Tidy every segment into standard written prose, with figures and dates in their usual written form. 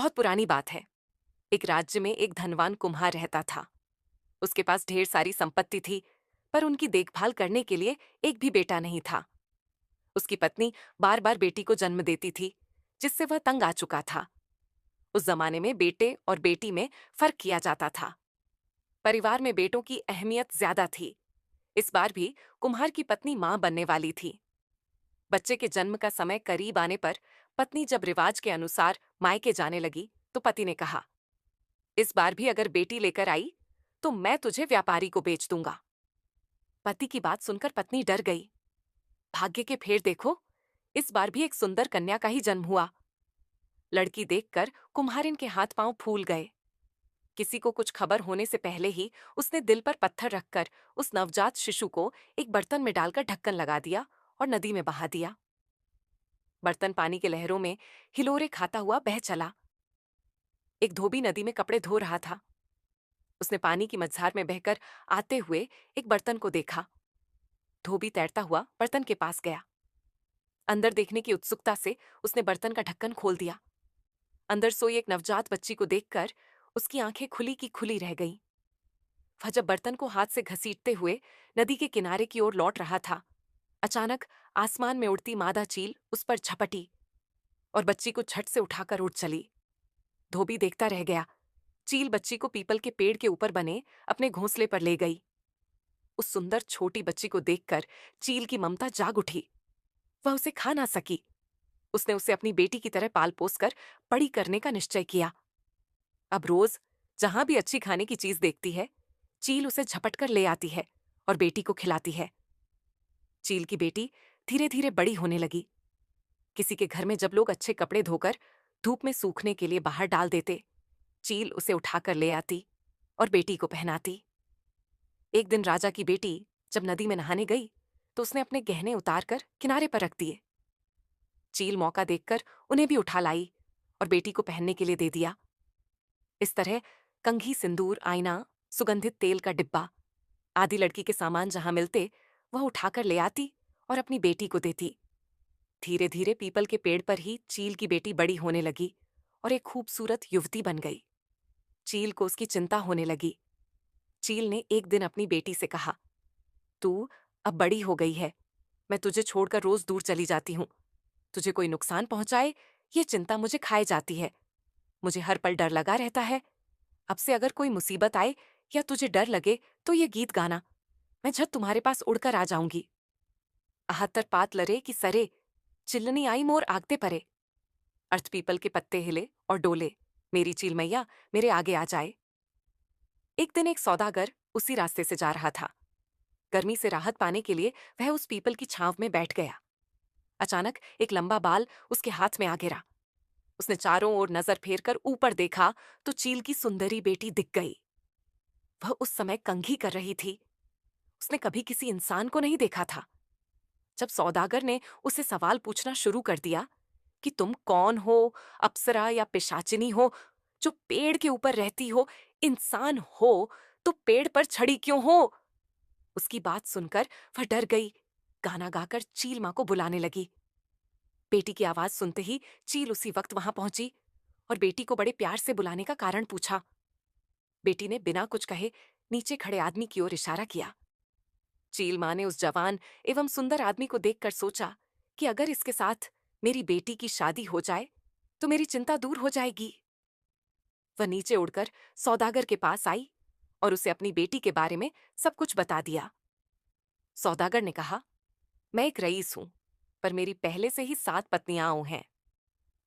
बहुत पुरानी बात है। एक राज्य में एक धनवान कुम्हार रहता था। उसके पास ढेर सारी संपत्ति थी, पर उनकी देखभाल करने के लिए एक भी बेटा नहीं था। उसकी पत्नी बार बार बेटी को जन्म देती थी, जिससे वह तंग आ चुका था। उस जमाने में बेटे और बेटी में फर्क किया जाता था। परिवार में बेटों की अहमियत ज्यादा थी। इस बार भी कुम्हार की पत्नी मां बनने वाली थी। बच्चे के जन्म का समय करीब आने पर पत्नी जब रिवाज के अनुसार मायके जाने लगी, तो पति ने कहा, इस बार भी अगर बेटी लेकर आई तो मैं तुझे व्यापारी को बेच दूंगा। पति की बात सुनकर पत्नी डर गई। भाग्य के फेर देखो, इस बार भी एक सुंदर कन्या का ही जन्म हुआ। लड़की देखकर कुम्हारिन के हाथ पांव फूल गए। किसी को कुछ खबर होने से पहले ही उसने दिल पर पत्थर रखकर उस नवजात शिशु को एक बर्तन में डालकर ढक्कन लगा दिया और नदी में बहा दिया। बर्तन पानी के लहरों में हिलोरे खाता हुआ बह चला। एक धोबी नदी में कपड़े धो रहा था। उसने पानी की मझधार में बहकर आते हुए एक बर्तन को देखा। धोबी तैरता हुआ बर्तन के पास गया। अंदर देखने की उत्सुकता से उसने बर्तन का ढक्कन खोल दिया। अंदर सोई एक नवजात बच्ची को देखकर उसकी आंखें खुली की खुली रह गईं। वह जब बर्तन को हाथ से घसीटते हुए नदी के किनारे की ओर लौट रहा था, अचानक आसमान में उड़ती मादा चील उस पर झपटी और बच्ची को झट से उठाकर उड़ चली। धोबी देखता रह गया। चील बच्ची को पीपल के पेड़ के ऊपर बने अपने घोंसले पर ले गई। उस सुंदर छोटी बच्ची को देखकर चील की ममता जाग उठी। वह उसे खा ना सकी। उसने उसे अपनी बेटी की तरह पाल पोस कर बड़ी करने का निश्चय किया। अब रोज जहां भी अच्छी खाने की चीज देखती है, चील उसे झपट कर ले आती है और बेटी को खिलाती है। चील की बेटी धीरे धीरे बड़ी होने लगी। किसी के घर में जब लोग अच्छे कपड़े धोकर धूप में सूखने के लिए बाहर डाल देते, चील उसे उठाकर ले आती और बेटी को पहनाती। एक दिन राजा की बेटी जब नदी में नहाने गई, तो उसने अपने गहने उतारकर किनारे पर रख दिए। चील मौका देखकर उन्हें भी उठा लाई और बेटी को पहनने के लिए दे दिया। इस तरह कंघी, सिंदूर, आईना, सुगंधित तेल का डिब्बा आदि लड़की के सामान जहां मिलते, वह उठाकर ले आती और अपनी बेटी को देती। धीरे धीरे पीपल के पेड़ पर ही चील की बेटी बड़ी होने लगी और एक खूबसूरत युवती बन गई। चील को उसकी चिंता होने लगी। चील ने एक दिन अपनी बेटी से कहा, तू अब बड़ी हो गई है, मैं तुझे छोड़कर रोज दूर चली जाती हूँ। तुझे कोई नुकसान पहुंचाए, ये चिंता मुझे खाए जाती है। मुझे हर पल डर लगा रहता है। अब से अगर कोई मुसीबत आए या तुझे डर लगे तो ये गीत गाना, मैं झट तुम्हारे पास उड़कर आ जाऊंगी। अहत्तर पात लरे कि सरे, चिल्लनी आई मोर आगते परे। अर्थ पीपल के पत्ते हिले और डोले, मेरी चील मैया मेरे आगे आ जाए। एक दिन एक सौदागर उसी रास्ते से जा रहा था। गर्मी से राहत पाने के लिए वह उस पीपल की छांव में बैठ गया। अचानक एक लंबा बाल उसके हाथ में आ गिरा। उसने चारों ओर नजर फेरकर ऊपर देखा तो चील की सुंदरी बेटी दिख गई। वह उस समय कंघी कर रही थी। उसने कभी किसी इंसान को नहीं देखा था। जब सौदागर ने उसे सवाल पूछना शुरू कर दिया कि तुम कौन हो, अप्सरा या पिशाचिनी हो, जो पेड़ के ऊपर रहती हो, इंसान हो तो पेड़ पर छड़ी क्यों हो? उसकी बात सुनकर वह डर गई। गाना गाकर चील मां को बुलाने लगी। बेटी की आवाज सुनते ही चील उसी वक्त वहां पहुंची और बेटी को बड़े प्यार से बुलाने का कारण पूछा। बेटी ने बिना कुछ कहे नीचे खड़े आदमी की ओर इशारा किया। चील मां ने उस जवान एवं सुंदर आदमी को देखकर सोचा कि अगर इसके साथ मेरी बेटी की शादी हो जाए तो मेरी चिंता दूर हो जाएगी। वह नीचे उड़कर सौदागर के पास आई और उसे अपनी बेटी के बारे में सब कुछ बता दिया। सौदागर ने कहा, मैं एक रईस हूं, पर मेरी पहले से ही 7 पत्नियां हैं।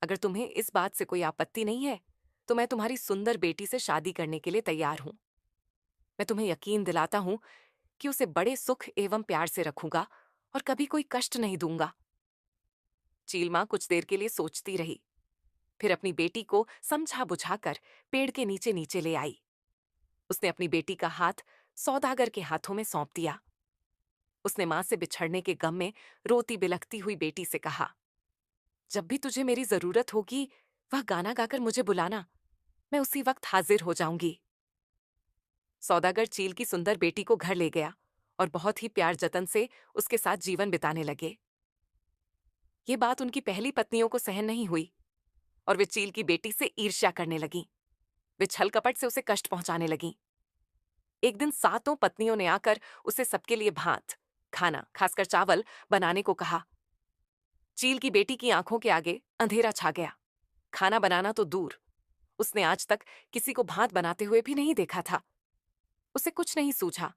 अगर तुम्हें इस बात से कोई आपत्ति नहीं है तो मैं तुम्हारी सुंदर बेटी से शादी करने के लिए तैयार हूं। मैं तुम्हें यकीन दिलाता हूं कि उसे बड़े सुख एवं प्यार से रखूंगा और कभी कोई कष्ट नहीं दूंगा। चील मां कुछ देर के लिए सोचती रही, फिर अपनी बेटी को समझा बुझाकर पेड़ के नीचे नीचे ले आई। उसने अपनी बेटी का हाथ सौदागर के हाथों में सौंप दिया। उसने मां से बिछड़ने के गम में रोती बिलखती हुई बेटी से कहा, जब भी तुझे मेरी जरूरत होगी वह गाना गाकर मुझे बुलाना, मैं उसी वक्त हाजिर हो जाऊंगी। सौदागर चील की सुंदर बेटी को घर ले गया और बहुत ही प्यार जतन से उसके साथ जीवन बिताने लगे। ये बात उनकी पहली पत्नियों को सहन नहीं हुई। और वे चील की बेटी से ईर्ष्या करने लगी। वे छल कपट से उसे कष्ट पहुंचाने लगी। एक दिन सातों पत्नियों ने आकर उसे सबके लिए भात खाना, खासकर चावल, बनाने को कहा। चील की बेटी की आंखों के आगे अंधेरा छा गया। खाना बनाना तो दूर, उसने आज तक किसी को भात बनाते हुए भी नहीं देखा था। उसे कुछ नहीं सूझा।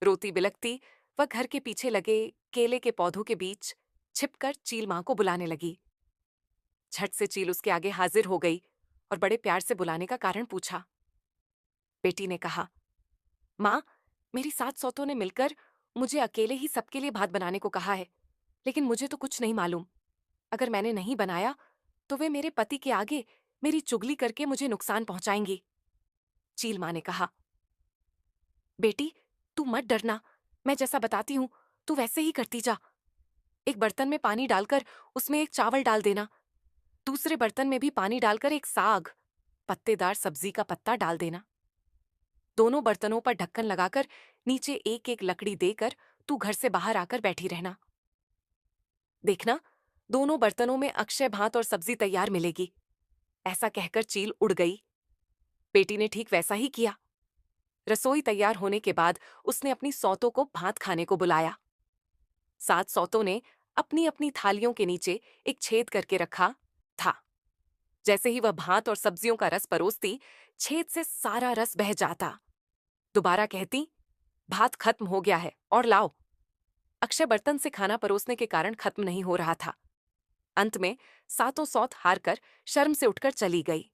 रोती बिलखती वह घर के पीछे लगे केले के पौधों के बीच छिपकर चील मां को बुलाने लगी। झट से चील उसके आगे हाजिर हो गई और बड़े प्यार से बुलाने का कारण पूछा। बेटी ने कहा, मां, मेरी सात सौतों ने मिलकर मुझे अकेले ही सबके लिए भात बनाने को कहा है, लेकिन मुझे तो कुछ नहीं मालूम। अगर मैंने नहीं बनाया तो वे मेरे पति के आगे मेरी चुगली करके मुझे नुकसान पहुंचाएंगी। चील मां ने कहा, बेटी, तू मत डरना, मैं जैसा बताती हूं तू वैसे ही करती जा। एक बर्तन में पानी डालकर उसमें एक चावल डाल देना। दूसरे बर्तन में भी पानी डालकर एक साग, पत्तेदार सब्जी का पत्ता डाल देना। दोनों बर्तनों पर ढक्कन लगाकर नीचे एक एक लकड़ी देकर तू घर से बाहर आकर बैठी रहना। देखना, दोनों बर्तनों में अक्षय भात और सब्जी तैयार मिलेगी। ऐसा कहकर चील उड़ गई। बेटी ने ठीक वैसा ही किया। रसोई तैयार होने के बाद उसने अपनी सौतों को भात खाने को बुलाया। सात सौतों ने अपनी अपनी थालियों के नीचे एक छेद करके रखा था। जैसे ही वह भात और सब्जियों का रस परोसती, छेद से सारा रस बह जाता। दोबारा कहती, भात खत्म हो गया है और लाओ। अक्षय बर्तन से खाना परोसने के कारण खत्म नहीं हो रहा था। अंत में सातों सौत हार कर शर्म से उठकर चली गई।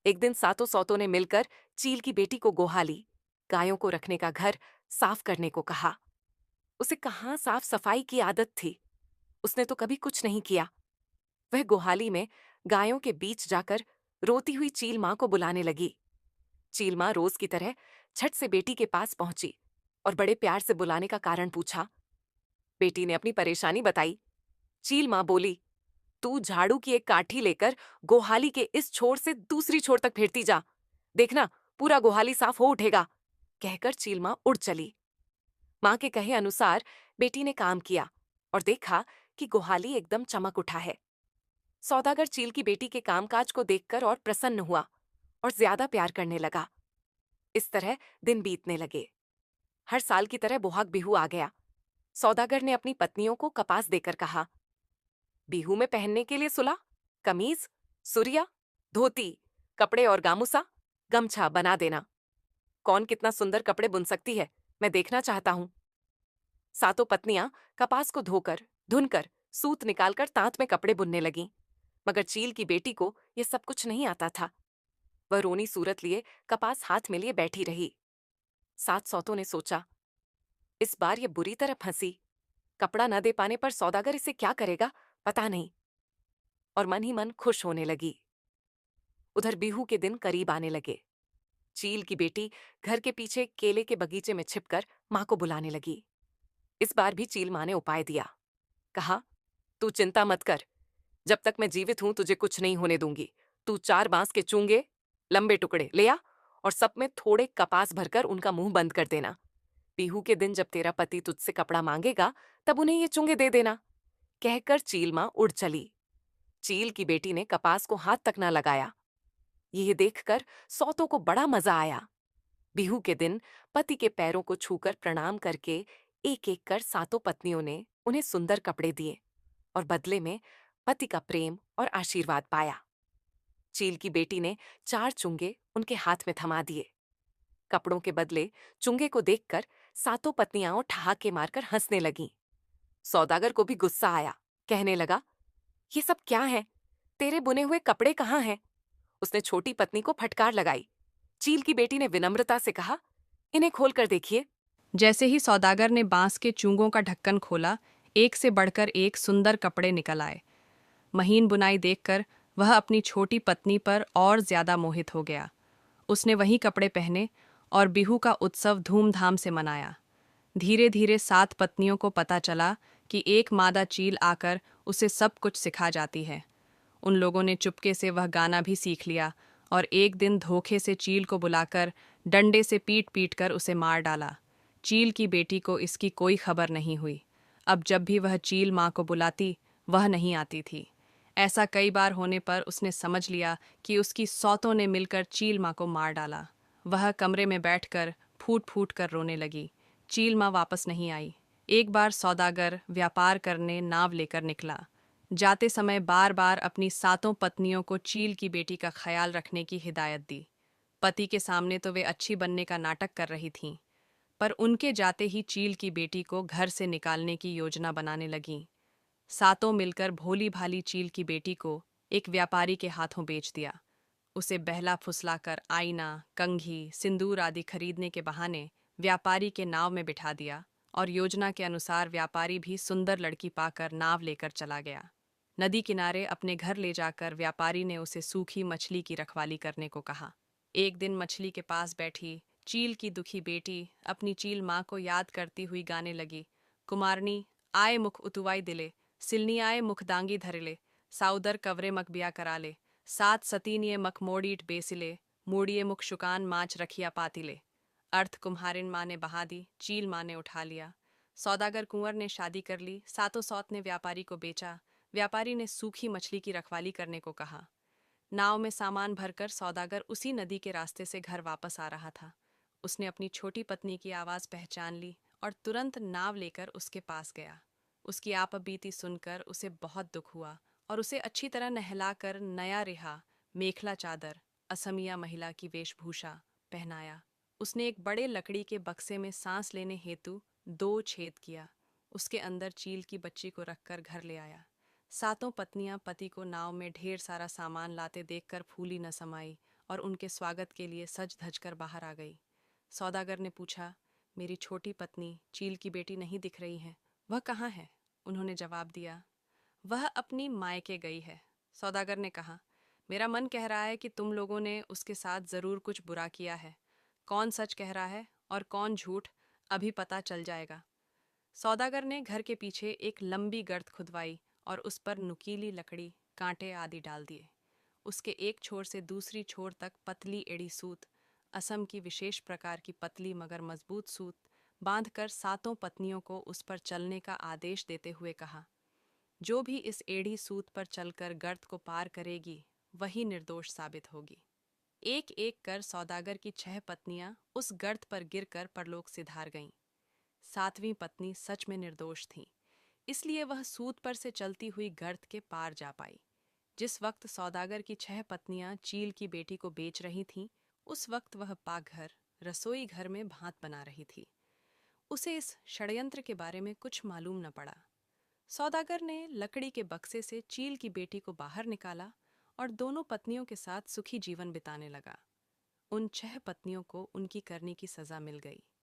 एक दिन सातों सौतों ने मिलकर चील की बेटी को गोहाली, गायों को रखने का घर साफ करने को कहा। उसे कहाँ साफ सफाई की आदत थी, उसने तो कभी कुछ नहीं किया। वह गोहाली में गायों के बीच जाकर रोती हुई चील मां को बुलाने लगी। चील मां रोज की तरह झट से बेटी के पास पहुंची और बड़े प्यार से बुलाने का कारण पूछा। बेटी ने अपनी परेशानी बताई। चील मां बोली, तू झाड़ू की एक काठी लेकर गोहाली के इस छोर से दूसरी छोर तक फेरती जा। देखना, पूरा गोहाली साफ हो उठेगा। कहकर चील मां उड़ चली। मां के कहे अनुसार बेटी ने काम किया और देखा कि गोहाली एकदम चमक उठा है। सौदागर चील की बेटी के कामकाज को देखकर और प्रसन्न हुआ और ज्यादा प्यार करने लगा। इस तरह दिन बीतने लगे। हर साल की तरह बोहाग बिहू आ गया। सौदागर ने अपनी पत्नियों को कपास देकर कहा, बिहू में पहनने के लिए सुला, कमीज, सुरिया, धोती, कपड़े और गामुसा, गमछा बना देना। कौन कितना सुंदर कपड़े बुन सकती है, मैं देखना चाहता हूं। सातों पत्नियां कपास को धोकर, धुनकर, सूत निकालकर तांत में कपड़े बुनने लगीं। मगर चील की बेटी को यह सब कुछ नहीं आता था। वह रोनी सूरत लिए कपास हाथ में लिए बैठी रही। सात सौतों ने सोचा, इस बार ये बुरी तरह फंसी। कपड़ा न दे पाने पर सौदागर इसे क्या करेगा, पता नहीं। और मन ही मन खुश होने लगी। उधर बिहू के दिन करीब आने लगे। चील की बेटी घर के पीछे केले के बगीचे में छिपकर मां को बुलाने लगी। इस बार भी चील मां ने उपाय दिया। कहा, तू चिंता मत कर, जब तक मैं जीवित हूं तुझे कुछ नहीं होने दूंगी। तू 4 बांस के चूंगे, लंबे टुकड़े ले आ और सब में थोड़े कपास भरकर उनका मुंह बंद कर देना। बिहू के दिन जब तेरा पति तुझसे कपड़ा मांगेगा तब उन्हें ये चुंगे दे देना। कहकर चील मां उड़ चली। चील की बेटी ने कपास को हाथ तक न लगाया। यह देखकर सौतों को बड़ा मजा आया। बिहू के दिन पति के पैरों को छूकर प्रणाम करके एक एक कर सातों पत्नियों ने उन्हें सुंदर कपड़े दिए और बदले में पति का प्रेम और आशीर्वाद पाया। चील की बेटी ने 4 चुंगे उनके हाथ में थमा दिए। कपड़ों के बदले चुंगे को देखकर सातों पत्नियां ठहाके मारकर हंसने लगीं। सौदागर को भी गुस्सा आया। कहने लगा, ये सब क्या है? तेरे बुने हुए कपड़े कहाँ हैं? उसने छोटी पत्नी को फटकार लगाई। चील की बेटी ने विनम्रता से कहा, इन्हें खोल कर देखिए। जैसे ही सौदागर ने बांस के चूंगों का ढक्कन खोला, एक से बढ़कर एक सुंदर कपड़े निकल आए। महीन बुनाई देखकर वह अपनी छोटी पत्नी पर और ज्यादा मोहित हो गया। उसने वही कपड़े पहने और बिहू का उत्सव धूमधाम से मनाया। धीरे धीरे 7 पत्नियों को पता चला कि एक मादा चील आकर उसे सब कुछ सिखा जाती है। उन लोगों ने चुपके से वह गाना भी सीख लिया और एक दिन धोखे से चील को बुलाकर डंडे से पीट पीट कर उसे मार डाला। चील की बेटी को इसकी कोई खबर नहीं हुई। अब जब भी वह चील माँ को बुलाती, वह नहीं आती थी। ऐसा कई बार होने पर उसने समझ लिया कि उसकी सौतों ने मिलकर चील माँ को मार डाला। वह कमरे में बैठकर फूट फूट कर रोने लगी। चील माँ वापस नहीं आई। एक बार सौदागर व्यापार करने नाव लेकर निकला। जाते समय बार बार अपनी सातों पत्नियों को चील की बेटी का ख्याल रखने की हिदायत दी। पति के सामने तो वे अच्छी बनने का नाटक कर रही थीं, पर उनके जाते ही चील की बेटी को घर से निकालने की योजना बनाने लगीं। सातों मिलकर भोली भाली चील की बेटी को एक व्यापारी के हाथों बेच दिया। उसे बहला फुसलाकर आईना, कंघी, सिंदूर आदि खरीदने के बहाने व्यापारी के नाव में बिठा दिया और योजना के अनुसार व्यापारी भी सुंदर लड़की पाकर नाव लेकर चला गया। नदी किनारे अपने घर ले जाकर व्यापारी ने उसे सूखी मछली की रखवाली करने को कहा। एक दिन मछली के पास बैठी चील की दुखी बेटी अपनी चील माँ को याद करती हुई गाने लगी। कुमारनी आए मुख उतुवाई दिले, सिलनी आए मुख दांगी धरले, साउदर कवरे मक बिया करा ले, सात सतीनिये मक मोड़ीट बेसिले, मूड़िए मुख शुकान माच रखिया पातिले। अर्थ कुम्हारिन माँ ने बहा दी, चील माँ ने उठा लिया। सौदागर कुंवर ने शादी कर ली, सातों सौत ने व्यापारी को बेचा। व्यापारी ने सूखी मछली की रखवाली करने को कहा। नाव में सामान भरकर सौदागर उसी नदी के रास्ते से घर वापस आ रहा था। उसने अपनी छोटी पत्नी की आवाज़ पहचान ली और तुरंत नाव लेकर उसके पास गया। उसकी आपबीती सुनकर उसे बहुत दुख हुआ और उसे अच्छी तरह नहलाकर नया रिहा, मेखला चादर, असमिया महिला की वेशभूषा पहनाया। उसने एक बड़े लकड़ी के बक्से में सांस लेने हेतु 2 छेद किया। उसके अंदर चील की बच्ची को रखकर घर ले आया। सातों पत्नियां पति को नाव में ढेर सारा सामान लाते देखकर फूली न समाई और उनके स्वागत के लिए सज धज कर बाहर आ गई। सौदागर ने पूछा, मेरी छोटी पत्नी चील की बेटी नहीं दिख रही है, वह कहाँ है? उन्होंने जवाब दिया, वह अपनी मायके गई है। सौदागर ने कहा, मेरा मन कह रहा है कि तुम लोगों ने उसके साथ जरूर कुछ बुरा किया है। कौन सच कह रहा है और कौन झूठ, अभी पता चल जाएगा। सौदागर ने घर के पीछे एक लंबी गर्त खुदवाई और उस पर नुकीली लकड़ी, कांटे आदि डाल दिए। उसके एक छोर से दूसरी छोर तक पतली एड़ी सूत, असम की विशेष प्रकार की पतली मगर मजबूत सूत बांधकर सातों पत्नियों को उस पर चलने का आदेश देते हुए कहा, जो भी इस एड़ी सूत पर चलकर गर्त को पार करेगी वही निर्दोष साबित होगी। एक एक कर सौदागर की 6 पत्नियां उस गर्त पर गिरकर परलोक सिधार गईं। 7वीं पत्नी सच में निर्दोष थी, इसलिए वह सूत पर से चलती हुई गर्त के पार जा पाई। जिस वक्त सौदागर की 6 पत्नियां चील की बेटी को बेच रही थीं, उस वक्त वह पाकघर, रसोई घर में भात बना रही थी। उसे इस षड्यंत्र के बारे में कुछ मालूम न पड़ा। सौदागर ने लकड़ी के बक्से से चील की बेटी को बाहर निकाला और दोनों पत्नियों के साथ सुखी जीवन बिताने लगा। उन 6 पत्नियों को उनकी करनी की सजा मिल गई।